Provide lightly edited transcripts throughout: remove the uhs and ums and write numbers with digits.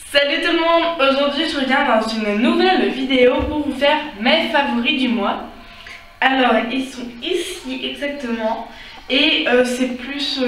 Salut tout le monde, aujourd'hui je reviens dans une nouvelle vidéo pour vous faire mes favoris du mois. Alors ils sont ici exactement et c'est plus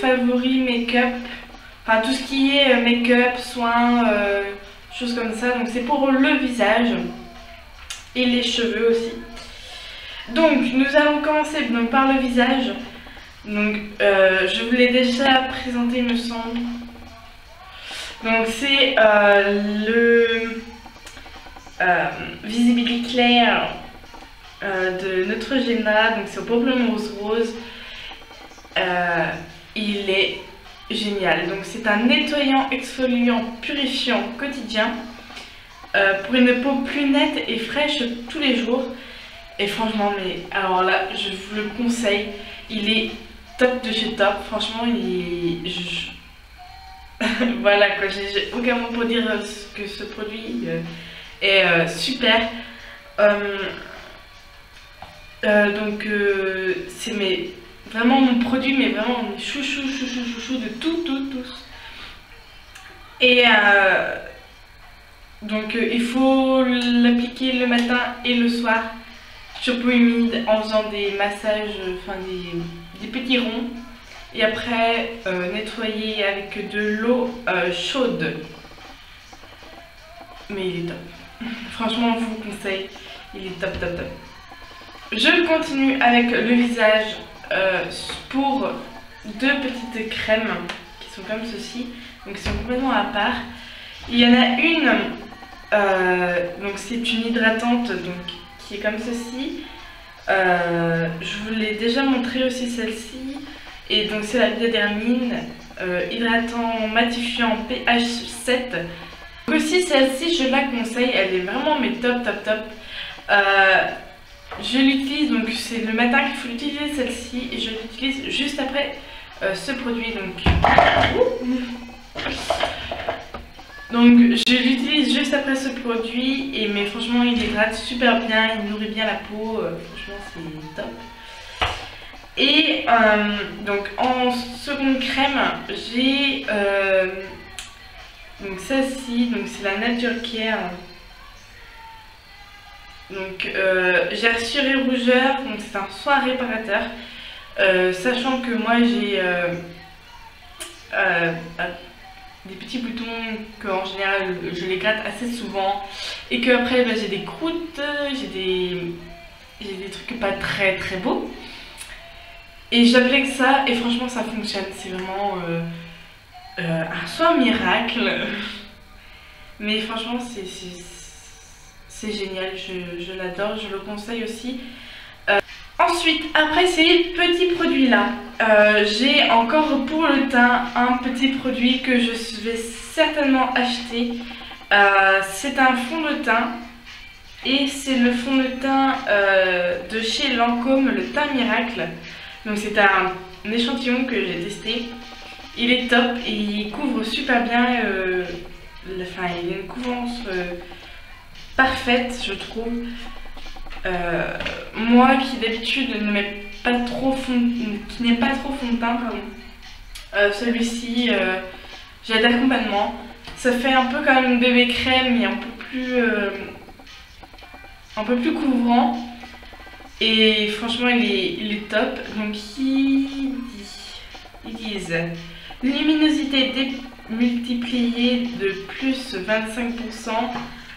favoris make-up, enfin tout ce qui est make-up, soins, choses comme ça. Donc c'est pour le visage et les cheveux aussi. Donc nous allons commencer donc, par le visage. Donc je vous l'ai déjà présenté il me semble. Donc c'est le Visibility Clear de Neutrogena, donc c'est au pamplemousse rose. Il est génial, donc c'est un nettoyant, exfoliant, purifiant quotidien pour une peau plus nette et fraîche tous les jours. Et franchement, mais alors là, je vous le conseille, il est top de chez top, franchement il est... Voilà quoi, j'ai aucun mot pour dire que ce produit est super. Donc c'est vraiment mon produit, mais vraiment mon chouchou de tous. Et donc il faut l'appliquer le matin et le soir sur peau humide en faisant des massages, enfin des petits ronds. Et après nettoyer avec de l'eau chaude. Mais il est top. Franchement je vous conseille, il est top. Je continue avec le visage pour deux petites crèmes qui sont comme ceci. Donc ils sont complètement à part. Il y en a une, donc c'est une hydratante donc, qui est comme ceci. Je vous l'ai déjà montré aussi celle-ci. Et donc c'est la Biodermine, hydratant matifiant pH 7. Donc aussi celle-ci je la conseille, elle est vraiment mais top. Je l'utilise, donc c'est le matin qu'il faut l'utiliser celle-ci et je l'utilise juste après ce produit. Donc je l'utilise juste après ce produit et mais franchement il hydrate super bien, il nourrit bien la peau, franchement c'est top. Et donc en seconde crème, j'ai donc celle-ci, donc c'est la Nature Care. Donc j'ai rassuré rougeur, donc c'est un soin réparateur. Sachant que moi j'ai des petits boutons que en général je les gratte assez souvent et que après j'ai des croûtes, j'ai des trucs pas très beaux. Et j'applique ça et franchement ça fonctionne, c'est vraiment un soin miracle. Mais franchement c'est génial, je l'adore, je le conseille aussi. Ensuite, après ces petits produits là, j'ai encore pour le teint un petit produit que je vais certainement acheter. C'est un fond de teint. Et c'est le fond de teint de chez Lancôme, le teint miracle. Donc c'est un échantillon que j'ai testé. Il est top et il couvre super bien. Enfin, il a une couvrance parfaite, je trouve. Moi qui d'habitude ne mets pas trop qui n'aime pas trop fond de teint, pardon. Celui-ci, j'adhère complètement. Ça fait un peu comme une bébé crème, mais un peu plus couvrant. Et franchement il est top. Donc ils disent luminosité démultipliée de plus 25%,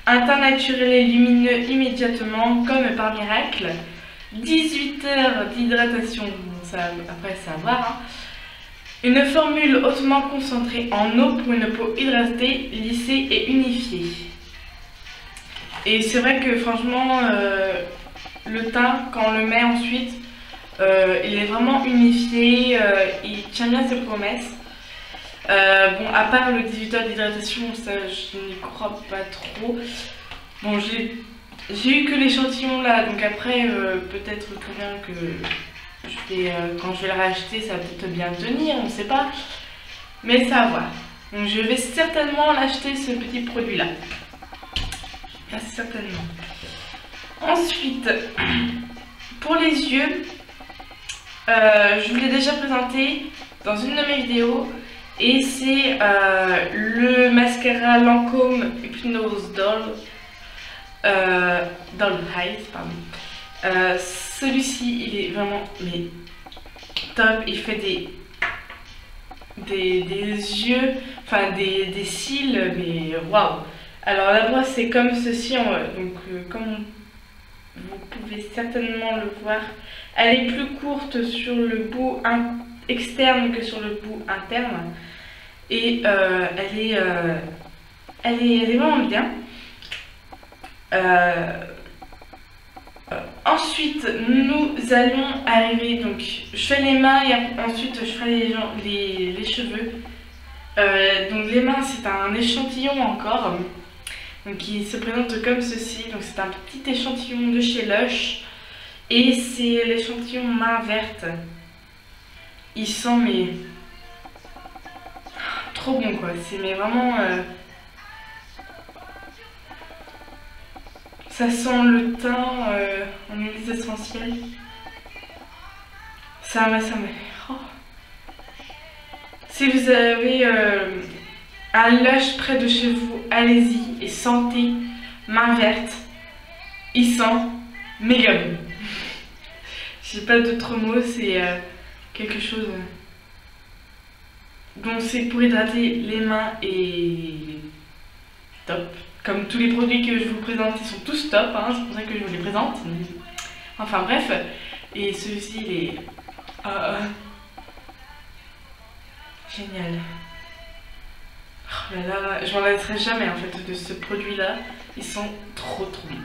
un teint naturel et lumineux immédiatement comme par miracle, 18 heures d'hydratation, ça, après c'est à voir, hein. Une formule hautement concentrée en eau pour une peau hydratée, lissée et unifiée. Et c'est vrai que franchement le teint, quand on le met ensuite, il est vraiment unifié, il tient bien ses promesses. Bon, à part le 18 heures d'hydratation, ça je n'y crois pas trop. Bon, j'ai eu que l'échantillon là, donc après peut-être très bien que quand je vais le racheter, ça va peut-être bien tenir, on ne sait pas. Mais ça va voir. Donc je vais certainement l'acheter ce petit produit là. Certainement. Ensuite, pour les yeux, je vous l'ai déjà présenté dans une de mes vidéos. Et c'est le mascara Lancôme Hypnose Doll Eyes, pardon. Celui-ci, il est vraiment mais top. Il fait des yeux, enfin des cils, mais waouh. Alors la brosse c'est comme ceci, donc comme vous pouvez certainement le voir, elle est plus courte sur le bout externe que sur le bout interne. Et elle est vraiment bien. Ensuite, nous allons arriver, donc je fais les mains et ensuite je ferai les cheveux. Donc les mains, c'est un échantillon encore, donc qui se présente comme ceci. Donc c'est un petit échantillon de chez Lush et c'est l'échantillon main verte. Il sent mais trop bon quoi, c'est mais vraiment ça sent le thym en huiles essentielles. Ça me oh. Si vous avez un Lush près de chez vous, allez-y et sentez main verte. Il sent méga bon. J'ai pas d'autres mots, c'est quelque chose. Donc c'est pour hydrater les mains et top. Comme tous les produits que je vous présente, ils sont tous top, hein, c'est pour ça que je vous les présente. Enfin bref, et celui-ci il est génial. Oh là là, je m'en lasserai jamais en fait de ce produit-là. Ils sont trop bons.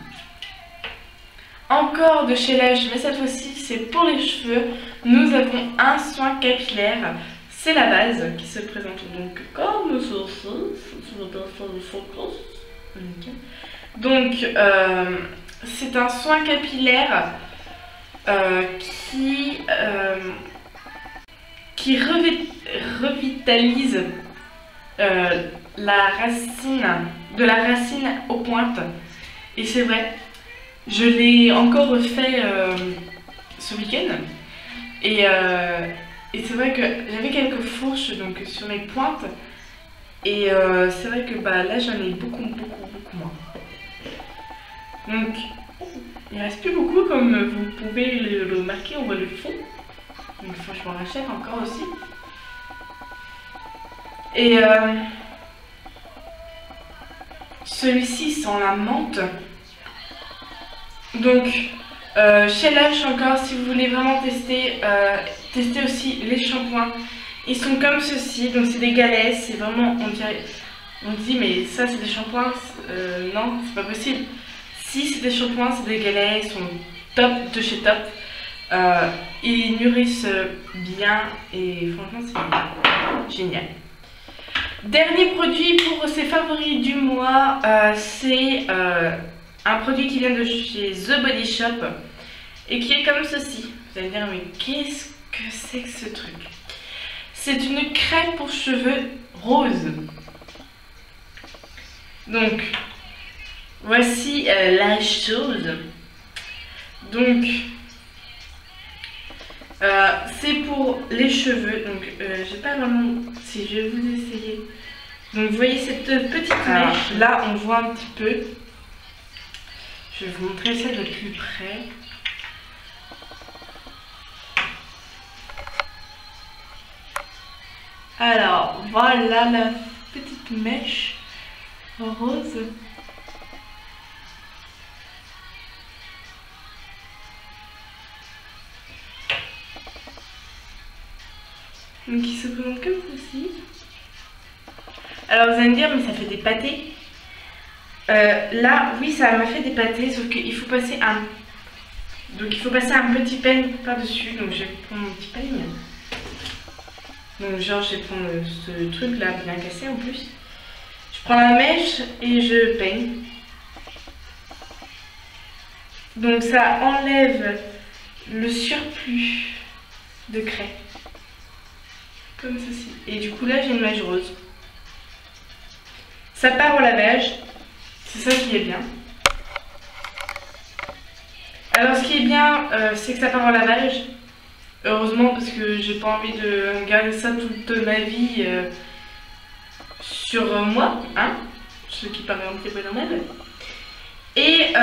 Encore de chez Lush, mais cette fois-ci c'est pour les cheveux. Nous avons un soin capillaire. C'est la base qui se présente donc comme ceci. Donc c'est un soin capillaire qui revitalise de la racine aux pointes. Et c'est vrai, je l'ai encore refait ce week-end et c'est vrai que j'avais quelques fourches donc sur mes pointes et c'est vrai que bah, là j'en ai beaucoup moins. Donc il ne reste plus beaucoup comme vous pouvez le remarquer, on voit le fond. Donc il faut que je m'en rachète encore aussi. Et celui-ci sent la menthe. Donc chez Lush encore, si vous voulez vraiment tester, testez aussi les shampoings. Ils sont comme ceci, donc c'est des galets, c'est vraiment, on dit mais ça c'est des shampoings, non c'est pas possible. Si c'est des shampoings, c'est des galets, ils sont top de chez top. Ils nourrissent bien et franchement c'est génial. Dernier produit pour ses favoris du mois, c'est un produit qui vient de chez The Body Shop et qui est comme ceci. Vous allez dire mais qu'est-ce que c'est que ce truc? C'est une crème pour cheveux rose. Donc voici la chose. Donc c'est pour les cheveux. Donc j'ai pas vraiment, si je vais vous essayer. Donc vous voyez cette petite mèche. Là on voit un petit peu. Je vais vous montrer ça de plus près. Alors voilà la petite mèche rose. Donc il se présente comme ceci. Alors vous allez me dire mais ça fait des pâtés. Là oui ça m'a fait des pâtés sauf qu'il faut passer un petit peigne par dessus. Donc je vais prendre mon petit peigne. Donc genre je vais prendre ce truc là bien cassé en plus. Je prends la mèche et je peigne. Donc ça enlève le surplus de craie. Comme ceci. Et du coup là j'ai une mèche rose. Ça part au lavage. C'est ça qui est bien. Alors ce qui est bien c'est que ça part au lavage. Heureusement parce que j'ai pas envie de garder ça toute ma vie sur moi, hein, ce qui paraît un petit peu normal. Et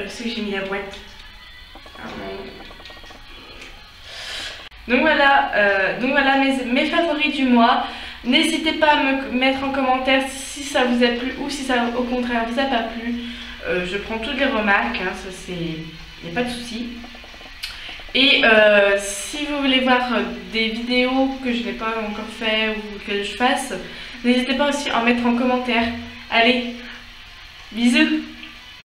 c'est que j'ai mis la boîte. Donc voilà mes favoris du mois. N'hésitez pas à me mettre en commentaire si ça vous a plu ou si ça au contraire vous a pas plu. Je prends toutes les remarques, hein, ça c'est, il n'y a pas de souci. Et si vous voulez voir des vidéos que je n'ai pas encore fait ou que je fasse, n'hésitez pas aussi à en mettre en commentaire. Allez, bisous!